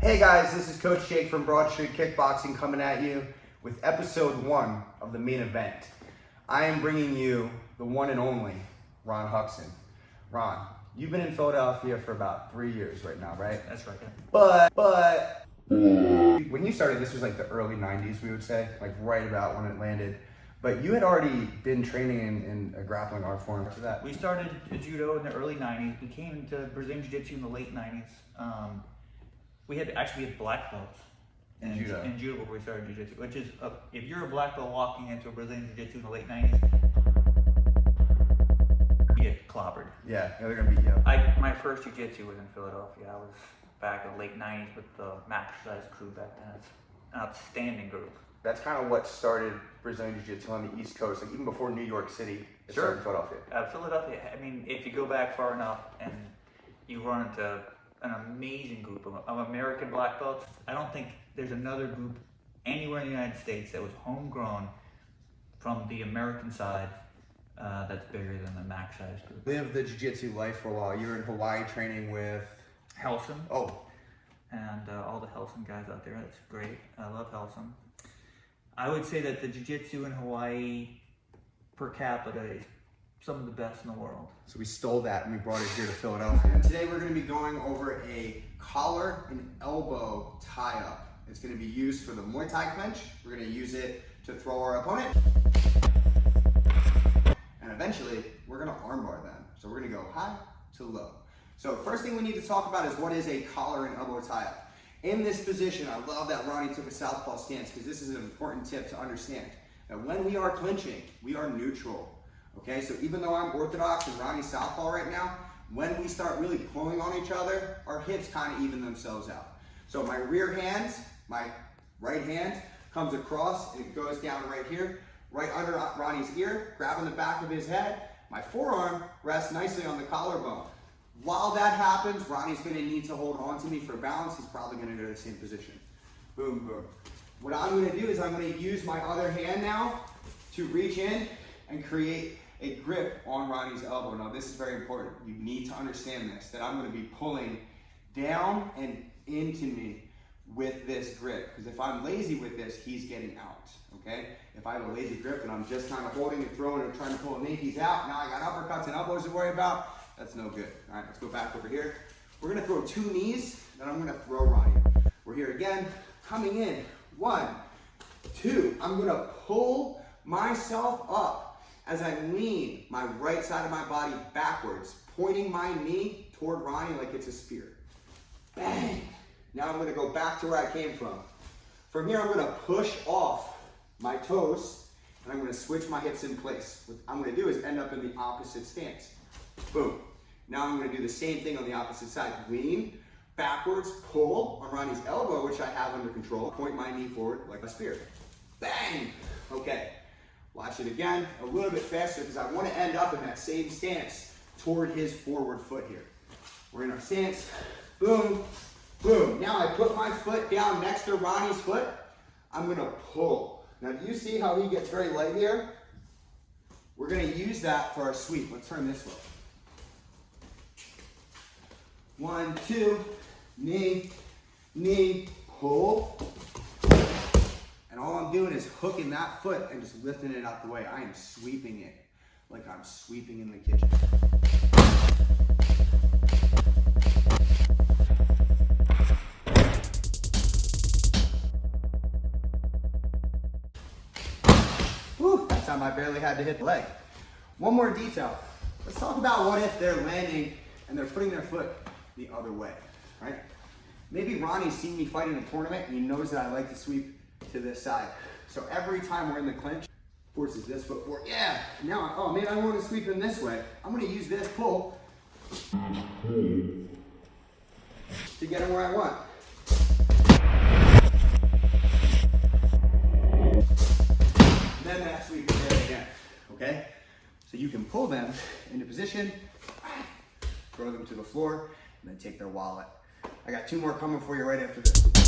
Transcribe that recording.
Hey guys, this is Coach Jake from Broad Street Kickboxing coming at you with episode 1 of the main event. I am bringing you the one and only Ron Huxen. Ron, you've been in Philadelphia for about 3 years right now, right? That's right. But when you started, this was like the early 90s, we would say, like right about when it landed. But you had already been training in a grappling art form after that. We started Judo in the early 90s. We came to Brazilian Jiu Jitsu in the late 90s. We had black belts in Judo before we started Jiu Jitsu, which is, if you're a black belt walking into a Brazilian Jiu Jitsu in the late 90s, you get clobbered. Yeah, they're going to beat you up. My first Jiu Jitsu was in Philadelphia. I was back in the late 90s with the Maxercise crew back then. It's an outstanding group. That's kind of what started Brazilian Jiu Jitsu on the East Coast, like even before New York City, it started in Philadelphia. Philadelphia, I mean, if you go back far enough and you run into an amazing group of American black belts, I don't think there's another group anywhere in the United States that was homegrown from the American side that's bigger than the Maxercise group. Live the Jiu-Jitsu life for a while. You were in Hawaii training with Relson. Oh. And all the Relson guys out there, that's great. I love Relson. I would say that the Jiu-Jitsu in Hawaii per capita is some of the best in the world. So we stole that and we brought it here to Philadelphia. Today we're going to be going over a collar and elbow tie-up. It's going to be used for the Muay Thai clinch. We're going to use it to throw our opponent. And eventually we're going to armbar them. So we're going to go high to low. So first thing we need to talk about is what is a collar and elbow tie-up. In this position, I love that Ronnie took a southpaw stance because this is an important tip to understand. That when we are clinching, we are neutral. Okay, so even though I'm orthodox and Ronnie's southpaw right now, when we start really pulling on each other, our hips kind of even themselves out. So my rear hand, my right hand comes across and it goes down right here, right under Ronnie's ear, grabbing the back of his head. My forearm rests nicely on the collarbone. While that happens, Ronnie's going to need to hold on to me for balance. He's probably going to go to the same position. Boom, boom. What I'm going to do is I'm going to use my other hand now to reach in and create a grip on Ronnie's elbow. Now this is very important. You need to understand this, that I'm going to be pulling down and into me with this grip. Because if I'm lazy with this, he's getting out, okay? If I have a lazy grip and I'm just kind of holding and throwing and trying to pull me, he's out. Now I got uppercuts and elbows to worry about. That's no good. All right, let's go back over here. We're going to throw 2 knees, then I'm going to throw Ronnie. We're here again, coming in. 1, 2. I'm going to pull myself up as I lean my right side of my body backwards, pointing my knee toward Ronnie like it's a spear. Bang! Now I'm going to go back to where I came from. From here, I'm going to push off my toes, and I'm going to switch my hips in place. What I'm going to do is end up in the opposite stance. Boom. Now I'm going to do the same thing on the opposite side. Lean, backwards, pull on Ronnie's elbow, which I have under control. Point my knee forward like a spear. Bang! Okay. Watch it again, a little bit faster because I want to end up in that same stance toward his forward foot here. We're in our stance. Boom, boom. Now I put my foot down next to Ronnie's foot. I'm going to pull. Now do you see how he gets very light here? We're going to use that for our sweep. Let's turn this way. 1, 2, knee, knee, pull. And all I'm doing is hooking that foot and just lifting it out the way. I am sweeping it like I'm sweeping in the kitchen. Whew, that time I barely had to hit the leg. One more detail. Let's talk about what if they're landing and they're putting their foot the other way, right? Maybe Ronnie's seen me fight in a tournament and he knows that I like to sweep to this side. So every time we're in the clinch, forces this foot forward. Yeah, now, oh man, I want to sweep him this way. I'm going to use this pull to get him where I want. And then that sweep is there again, okay? So you can pull them into position, throw them to the floor, and then take their wallet. I got 2 more coming for you right after this.